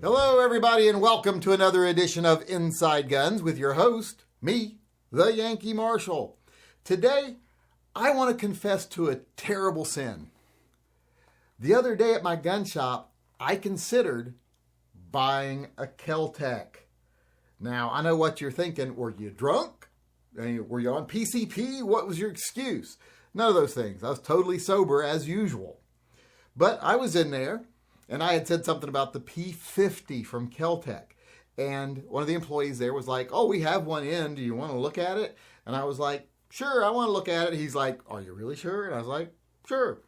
Hello, everybody, and welcome to another edition of Inside Guns with your host, me, the Yankee Marshal. Today, I want to confess to a terrible sin. The other day at my gun shop, I considered buying a Keltec. Now, I know what you're thinking. Were you drunk? Were you on PCP? What was your excuse? None of those things. I was totally sober as usual. But I was in there, and I had said something about the P50 from Keltec. And one of the employees there was like, oh, we have one in. Do you want to look at it? And I was like, sure, I want to look at it. He's like, are you really sure? And I was like, sure.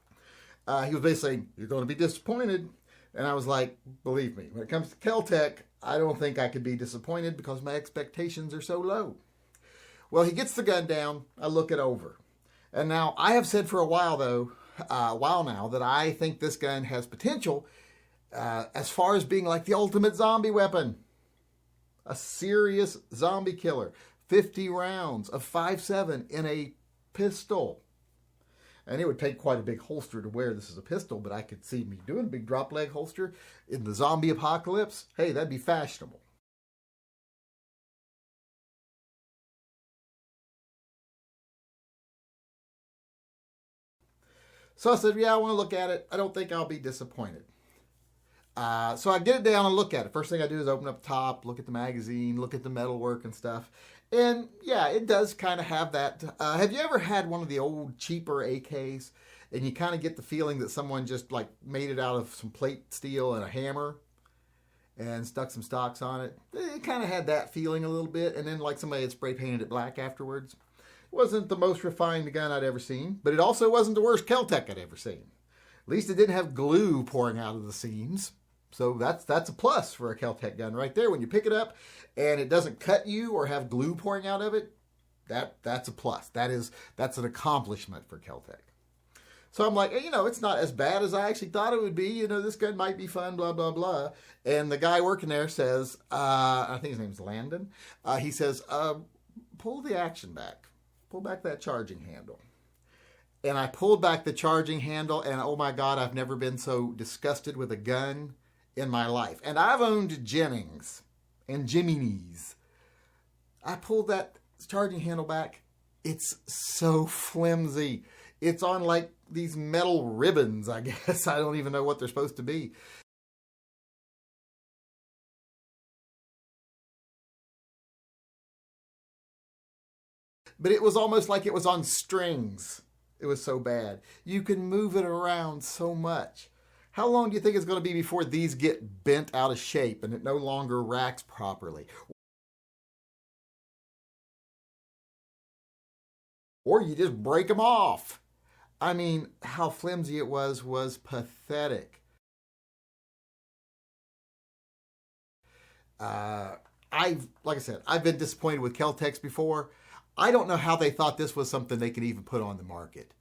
He was basically saying, you're going to be disappointed. And I was like, believe me, when it comes to Keltec, I don't think I could be disappointed because my expectations are so low. Well, he gets the gun down. I look it over. And now I have said for a while now, that I think this gun has potential as far as being like the ultimate zombie weapon. A serious zombie killer. 50 rounds of 5.7 in a pistol. And it would take quite a big holster to wear this as a pistol, but I could see me doing a big drop leg holster in the zombie apocalypse. Hey, that'd be fashionable. So I said, yeah, I want to look at it. I don't think I'll be disappointed. So I get it down and look at it. First thing I do is open up the top, look at the magazine, look at the metalwork and stuff. And yeah, it does kind of have that. Have you ever had one of the old cheaper AKs and you kind of get the feeling that someone just like made it out of some plate steel and a hammer and stuck some stocks on it? It kind of had that feeling a little bit. And then like somebody had spray painted it black afterwards. It wasn't the most refined gun I'd ever seen, but it also wasn't the worst Keltec I'd ever seen. At least it didn't have glue pouring out of the seams. So that's a plus for a Keltec gun right there. When you pick it up and it doesn't cut you or have glue pouring out of it, that's a plus. That's an accomplishment for Keltec. So I'm like, it's not as bad as I actually thought it would be. This gun might be fun, blah, blah, blah. And the guy working there says, I think his name's Landon. He says, pull the action back. Pull back that charging handle. And I pulled back the charging handle, and oh my God, I've never been so disgusted with a gun in my life. And I've owned Jennings and Jiminy's. I pulled that charging handle back. It's so flimsy. It's on like these metal ribbons, I guess. I don't even know what they're supposed to be. But it was almost like it was on strings. It was so bad. You can move it around so much. How long do you think it's going to be before these get bent out of shape and it no longer racks properly? Or you just break them off. I mean, how flimsy it was pathetic. Like I said, I've been disappointed with Keltecs before. I don't know how they thought this was something they could even put on the market.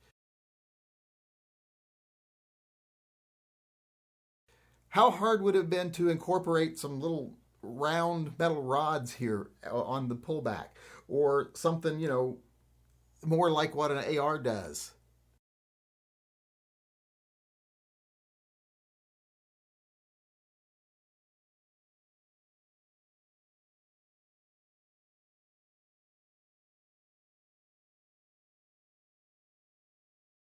How hard would it have been to incorporate some little round metal rods here on the pullback? Or something, more like what an AR does.